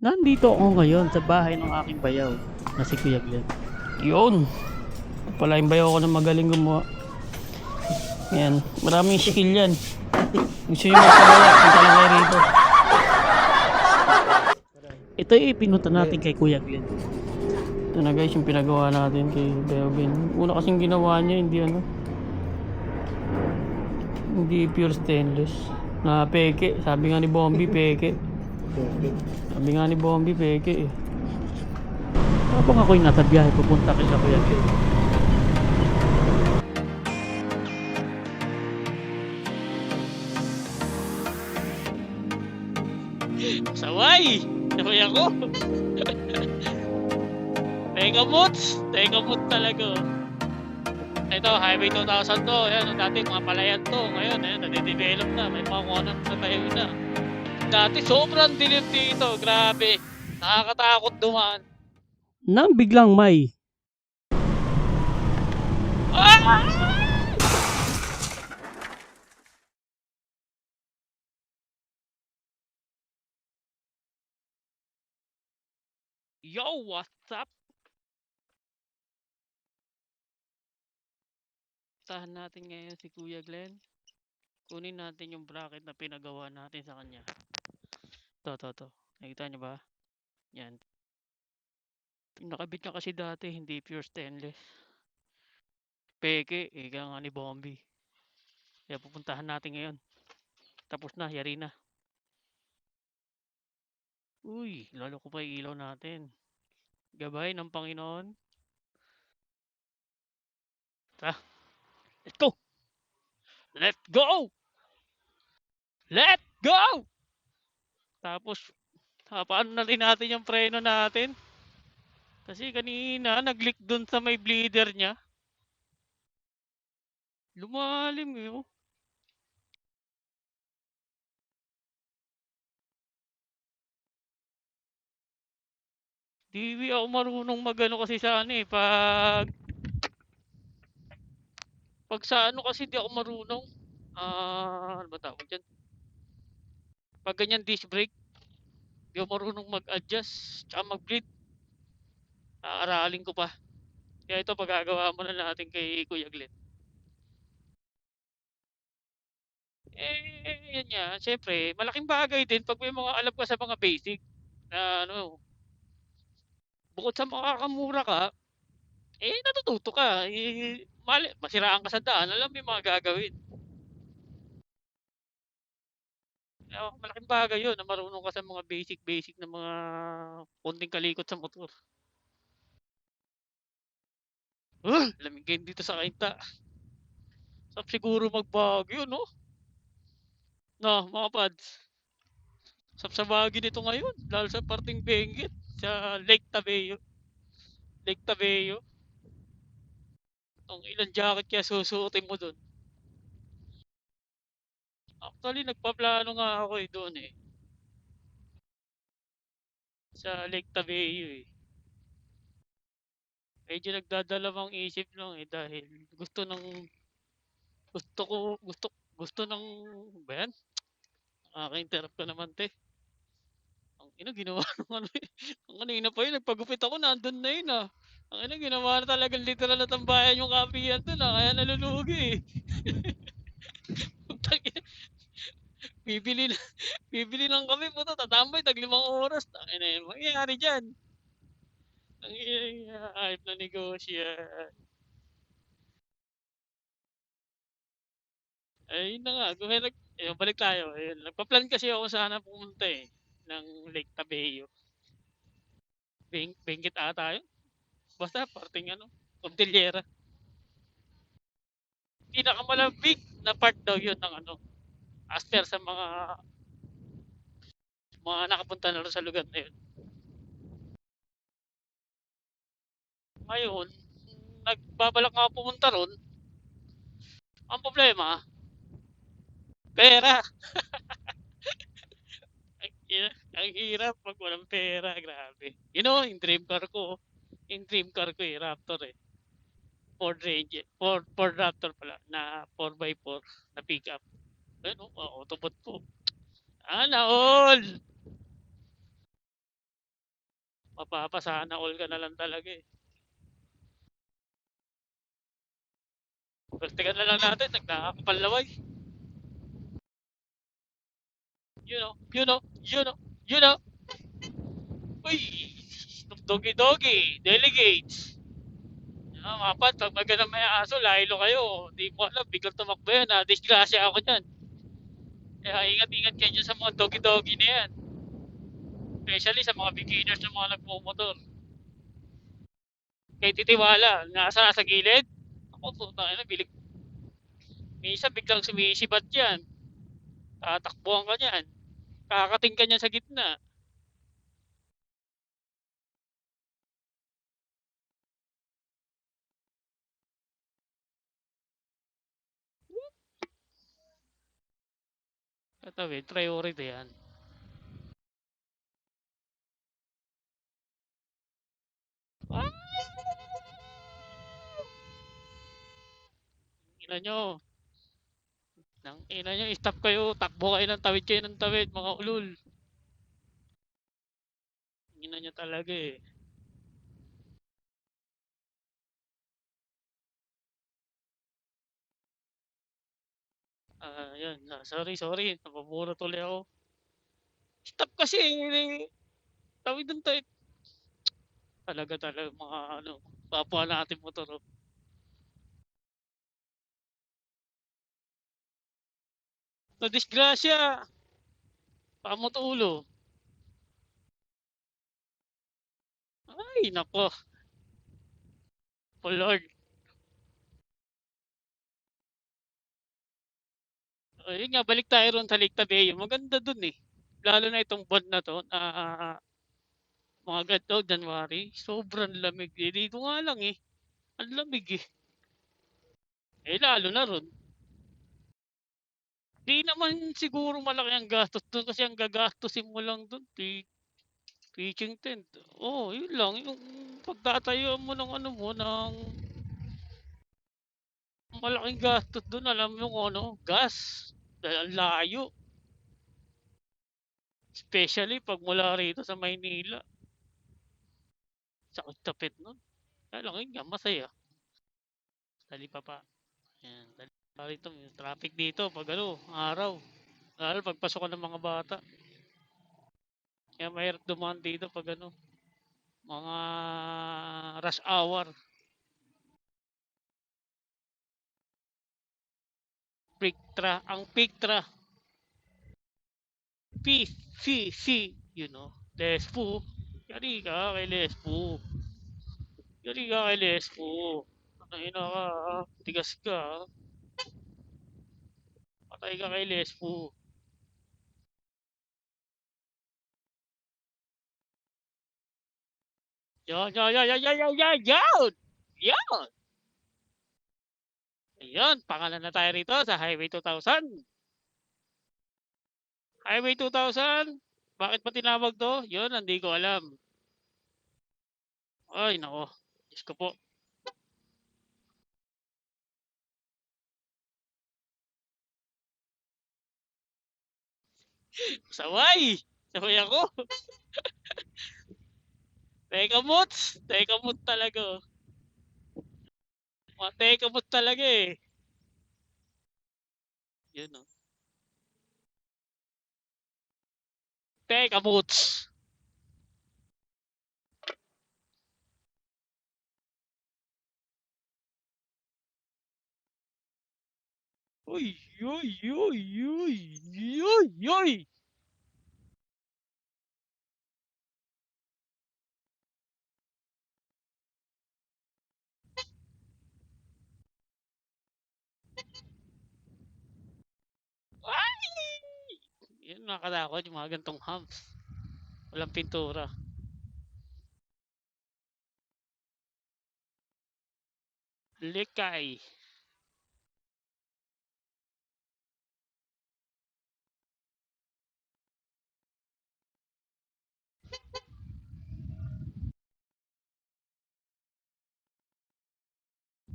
Nandito ako ngayon sa bahay ng aking bayaw na si Kuya Glenn. Yun. Pala yung bayaw ko na magaling gumawa. Yan. Maraming skill yan. Gusto nyo magpagawa. Punta lang kayo rito. Ito yung ipinunta natin kay Kuya Glenn. Ito na guys yung pinagawa natin kay Bayaw Glenn. Una kasing ginawa niya hindi pure stainless. Na peke. Sabi nga ni Bombi peke. Sabi nga ni Bombi peke eh. Habang ako'y nasa biyahe, pupunta kay sa Kuya Glenn. Saway! Saway ako! Teka mood talaga. Ito, Highway 2000 to. Ayan, dati mga palayan to. Ngayon, ayan, nade-develop na. May mga konang sa tayo na. Dati sobrang dilim dito. Grabe. Nakakatakot dumaan. Nang biglang may Yo, what's up? Tahan natin ngayon si Kuya Glenn. Kunin natin yung bracket na pinagawa natin sa kanya. To. Nakita niyo ba? Yan. Nakabit niya kasi dati, hindi pure stainless. Peke, ika nga ni Bombi. Kaya pupuntahan natin ngayon. Tapos na, yari na. Uy, lalo ko pa yung ilaw natin. Gabay ng Panginoon. Tara, let's go! Let's go! Let's go! Tapos, paano na rin natin yung preno natin? Kasi kanina, nag-leak dun sa may bleeder niya. Lumalim yun. Di ako marunong magano kasi sa ano eh. Pag sa ano kasi di ako marunong. Ano ba tawag dyan? Pag ganyan disc brake, di ako marunong mag-adjust tsaka mag-bleed. Aaralin ko pa. Kaya ito pagagawa mo na natin kay Kuya Glenn. Yan nga. Siyempre, malaking bagay din pag may mga alam ka sa mga basic. Na ano, bukod sa makakamura ka, natututo ka. Masiraan ka sa daan, alam mo yung mga gagawin. Malaking bagay yun na marunong ka sa mga basic na mga konting kalikot sa motor. Lamig ngayon dito sa Kainta. Sarap siguro magbagyo, no? No, mga pads. Sarap sa Baguio nito ngayon, lalo sa parting Benguet, sa Lake Tabeo. Lake Tabeo. Ang ilang jacket kaya susuotin mo doon. Actually, nagpaplano nga ako doon eh. Sa Lake Tabeo eh. Medyo nagdadalawang isip lang eh dahil gusto ko gusto ng ba yan? Nakaka-interrupt ka naman te. Ang ina ginawa ng ano eh. Ang kanina pa yun, nagpagupit ako, nandun na yun ah. Ang ina ginawa na talagang literal na tambayan yung kapiyan doon ah, kaya nalulugi eh. Putang ina, bibili na, bibili lang kami po to, tatambay, tag 5 oras. Ang ina yun, mangyayari dyan. Ang ina, ayop na negosyo yan. Ayun na nga, balik tayo. Ayun, nagpa-plan kasi ako sana pumunta eh, ng Lake Tabeo. Benguet ata yun. Basta parting ano, Cordillera. Pinakamalambig na part daw yun ng ano, as per sa mga nakapunta na rin sa lugar na yun. Ngayon, nagbabalak nga pumunta ron. Ang problema, pera. Ang hirap pag walang pera, grabe. You know, yung dream car ko, Raptor eh. Ford Ranger, Ford Raptor pala, na 4x4 na pickup. Ayun, Autobot po. All! Mapapasana all ka na lang talaga eh. Pertigan na lang natin, nagkakapalaway. You know, you know. Uy, doggy doggy, delegates. Mapat, pag maganda may aso, lahilo kayo. Hindi ko alam, biglang tumakbo yan. Disgrasya ako dyan. Kaya ingat-ingat kayo dyan sa mga doggy-doggy na yan. Especially sa mga beginners na mga nagmumotor. Kay titiwala, nasa sa gilid. Ako, puta na, bilig. Minsan biglang sumisibat yan. Tatakbuhan ka niyan. Kakating ka niyan sa gitna. Tatawid, priority yan. Ah! Ina nyo. Nang ina nyo, stop kayo. Takbo kayo ng tawid, mga ulul. Ina nyo talaga eh. Yan. Sorry. Napabura tuloy ako. Stop kasi. Tawid ng tawid. Talaga mga ano. Kapwa natin motor. Oh. Na disgrasya. Pamot ulo. Ay, nako. Oh Lord. Ayun nga, balik tayo ron sa Lake Tabeo. Maganda dun eh. Lalo na itong buwan na to, na mga ganito, January. Sobrang lamig. Dito nga lang eh. Ang lamig eh. Lalo na ron. Di naman siguro malaki ang gastos doon kasi ang gagastusin mo lang doon, pitching tent. Oh, yun lang. Yung pagtatayo mo ng ano mo, ng malaking gastos doon, alam mo kung ano, gas. Dahil ang layo. Especially pag mula rito sa Maynila. Sakit tapit nun. Kaya lang yun nga, masaya. Dali pa pa. Yan, dali pa rito. May traffic dito pag ano, araw. Lalo pagpasok ng mga bata. Kaya mahirap dumaan dito pag ano, mga rush hour. Ang Pictra. You know, Lespo. Yari ka kay Lespo. Yari ka kay Lespo. Ano ina ka, tigas ka. Patay ka kay Lespo. Yan! Yan! Ayun, pangalan na tayo rito sa Highway 2000. Highway 2000? Bakit pa tinawag to? Yun, hindi ko alam. Ay, nako. Diyos ko po. Saway! Saway ako. Teka mots talaga. Oh. Mga teka mots talaga eh. Yun oh. Teka mots. Uy, uy, uy, uy, uy, uy. Ay! Yun nakatakot yung mga gantong humps. Walang pintura. Likay.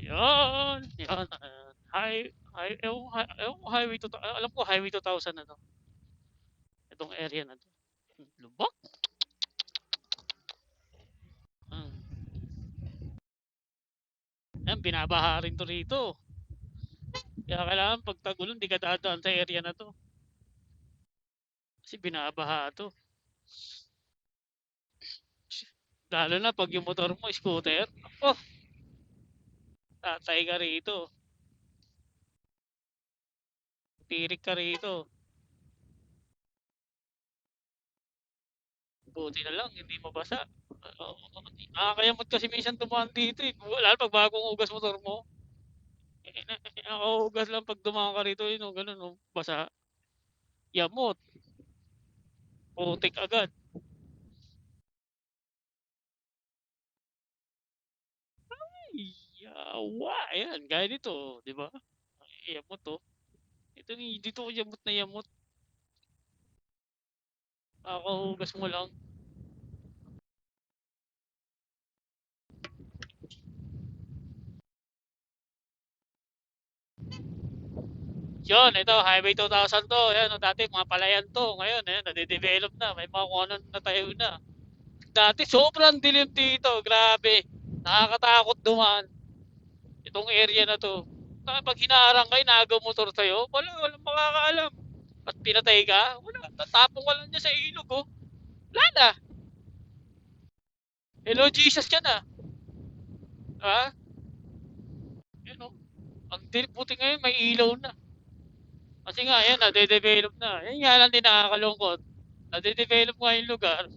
Yan. Yan. Highway 2000. Alam ko Highway 2000 na to. Itong area na to. Lubak. binabaha rin to rito. Kaya kailangan pag tag-ulan, di ka dadaan sa area na to. Kasi binabaha to. Lalo na pag yung motor mo, scooter. Oh, tatay ka rito. Tirik ka rito. Buti na lang, hindi mabasa. Nakakayamot kasi minsan dumaan dito eh. Lalo pag bagong ugas motor mo. Nakaugas lang pag dumaan ka rito, yun, ganun, no, basa. Yamot, putik agad. Yawa, ayan, gaya nito, di ba? Yamot to. Ito dito yamot na yamot. Nakakahugas mo lang. Yun, ito, Highway 2000 to. Ayan, dati mga palayan to. Ngayon, ayan, nade-develop na. May mga kung ano na tayo na. Dati, sobrang dilim dito. Grabe. Nakakatakot dumaan. Itong area na to. Pag hinaharang kayo, nagaw motor sa'yo, walang makakaalam. At pinatay ka, wala. Tatapong ka lang niya sa ilog, oh. Wala na. Hello, Jesus ka na. Ha? Yun, oh. Ang buti ngayon, may ilaw na. Kasi nga, yan, nade-develop na. Yan nga lang din nakakalungkot. Nade-develop nga yung lugar.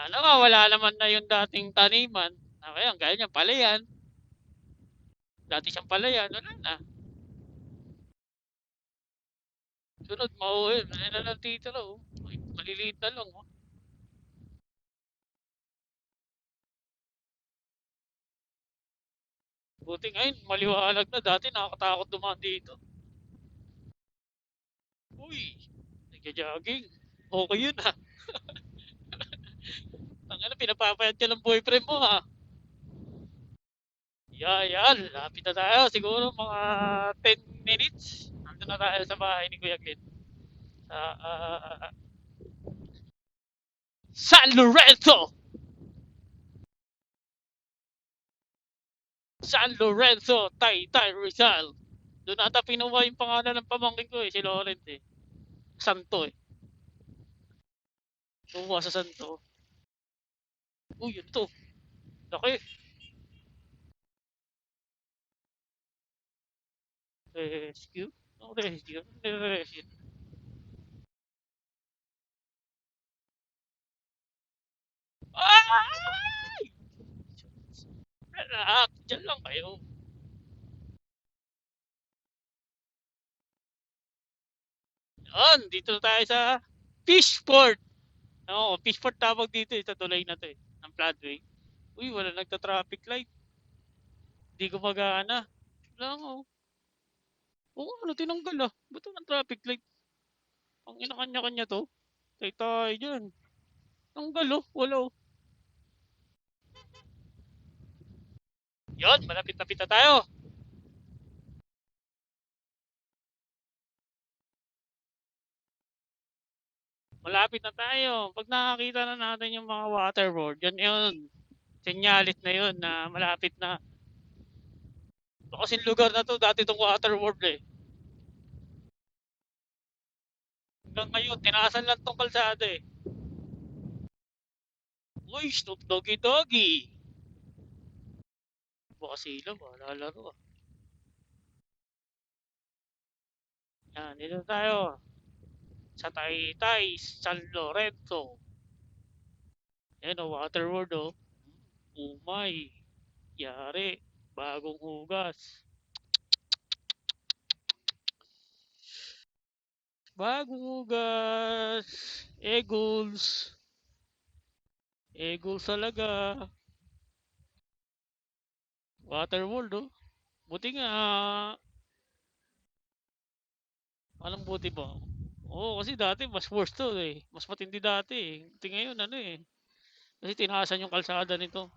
Nakawala naman na yung dating taniman. Kaya, gaya niyan, palayan. Dati siyang palayan, wala na. Sunod, mauwi. Ano na lang dito, oh. Maliliit na lang, oh. Buti ngayon, maliwanag na. Dati nakakatakot dumaan dito. Uy, nagja-jogging. Okay yun, ha. Tangina, pinapapayat ka ng boyfriend mo, ha. Yan. Lapit na tayo. Siguro mga 10 minutes. Nandun na tayo sa bahay ni Kuya Glenn. Sa San Lorenzo! San Lorenzo, Taytay Rizal. Doon ata pinuha yung pangalan ng pamangkin ko eh, si Lawrence eh. Santo eh. Kumuha sa Santo. Uy, yun to. Laki. Rescue? No rescue? Rescue. Ay! Relax. Diyan lang kayo. Yan, dito na tayo sa Fishport. Oo, Fishport tawag dito eh, sa tulay na to eh. Ng floodway. Uy, wala nagta-traffic light. Di gumagana. Wala nga oh. Oo, ano tinanggal ah. Ba't ang traffic light? Ang ina kanya-kanya to. Tayo dyan. Tanggal oh, wala oh. Yun, malapit-lapit na tayo. Malapit na tayo. Pag nakakita na natin yung mga waterboard, yan yun. Senyalit na yun na malapit na. Ito kasing lugar na to, dati itong waterboard eh. Hanggang ngayon, tinaasan lang tong kalsada eh. Uy, Snoop Doggy Doggy. Baka sila, lalaro ah. Yan, dito tayo. Sa Taytay, San Lorenzo. Yan o, waterboard o. Umay. Yari. Bagong hugas. Bagong hugas. Eagles. Eagles talaga. Waterworld oh. Buti nga. Anong buti ba? Oo, kasi dati mas worse to eh. Mas matindi dati eh. Buti ngayon ano eh. Kasi tinaasan yung kalsada nito.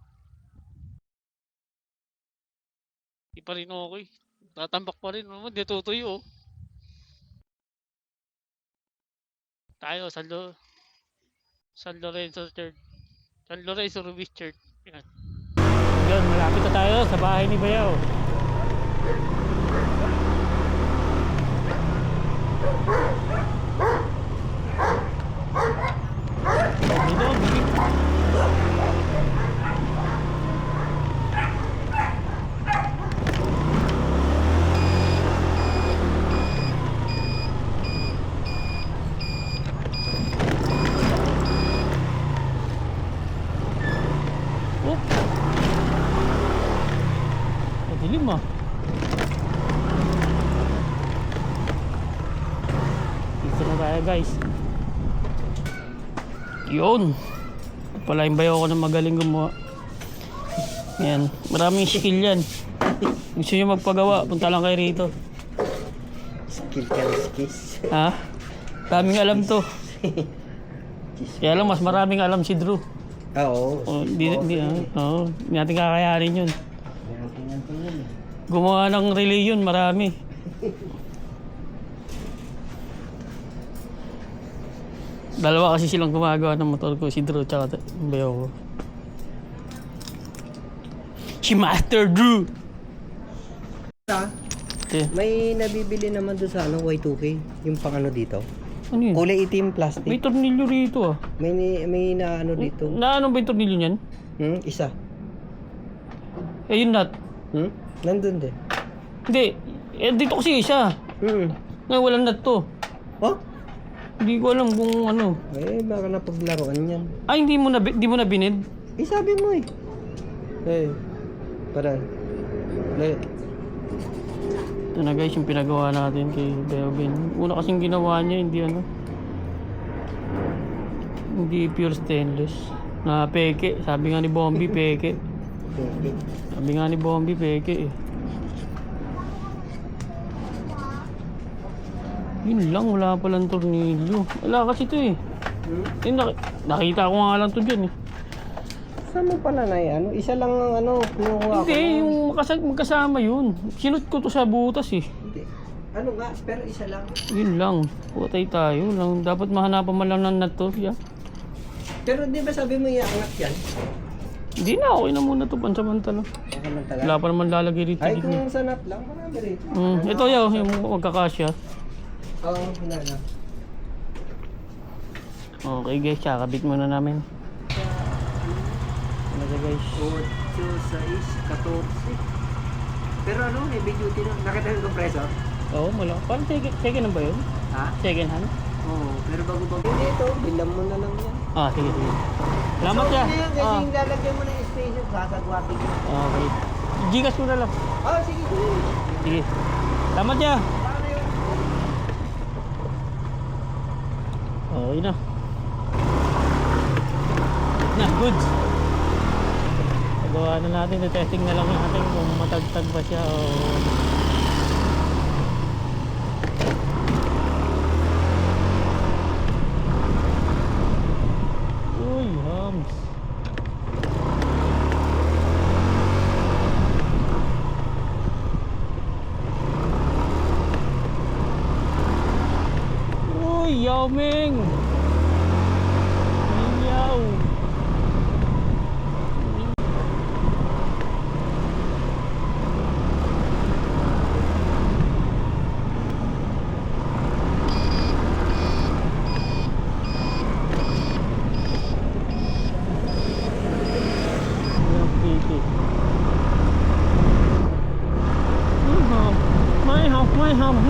Di pa rin okay. Tatambak pa rin. Hindi tutuyo oh. Tayo San Lorenzo Church. San Lorenzo Ruiz Church. Yan. Yun, malapit na tayo sa bahay ni Bayaw. Dito, bilik. Oh. Madilim ah. Dito na tayo guys. Yun. Palain Bayaw ako na magaling gumawa. Yan. Maraming skill yan. Gusto nyo magpagawa, punta lang kayo rito. Skill ka skis. Ha? Daming alam to. Kaya lang mas maraming alam si Drew. Oo. Hindi natin kakayanin yun. Gumawa ng relay yun, marami. Dalawa kasi silang gumagawa ng motor ko, si Drew tsaka Bayaw ko. Si Master Drew! Okay. May nabibili naman doon sa Y2K, yung pang dito. Ano yun? Kulay itim plastic. May tornilyo rito ah. May na dito. Na ano ba yung tornilyo niyan? Isa. Eh yun nut. Nandun din. Hindi. Eh dito kasi isa. Ngayon walang nut to. Oh? Hindi ko alam kung ano. Eh, baka napaglaruan yan. Ay, hindi mo na binid? Eh, sabi mo eh. Eh, para. Ito na guys, yung pinagawa natin kay Beobin. Una kasing ginawa niya, hindi pure stainless. Na peke. Sabi nga ni Bombi, peke. Sabi nga ni Bombi, peke eh. Yun lang, wala palang tornilyo. Wala kasi ito eh. Nakita ko nga lang ito dyan eh. Saan mo pala na yan? Isa lang ang kinukuha ko. Hindi, yung magkasama yun. Sinut ko to sa butas eh. Hindi. Ano nga, pero isa lang. Yun lang. Putay tayo lang. Dapat mahanapan man lang ng nut to. Yeah. Pero di ba sabi mo iangat yan? Hindi na, okay na muna to pansamantala. Pansamantala? Wala pa naman lalagay rito. Ay, kung sa nut lang, marami rito. Ito yung magkakasya. Oo, wala na. Okay guys, kakabit muna namin. Ano siya guys? 8, 6, 14. Pero heavy duty na. Nakita yung compressor? Oo, malaki. Parang second hand ba yun? Ha? Second hand? Oo, pero bago-bago. Hindi ito, bilang mo na lang yan. Sige, sige. Salamat siya. Kasi yung lalagyan mo ng station, sasagwating mo. Okay. Gcash mo na lang. Sige, sige. Sige. Salamat siya. Paano yun? Okay na. Good. Nagawa na natin. Testing na lang natin kung matagtag ba siya o... Uy, hams. Uy, Yao Ming. Yao. My house,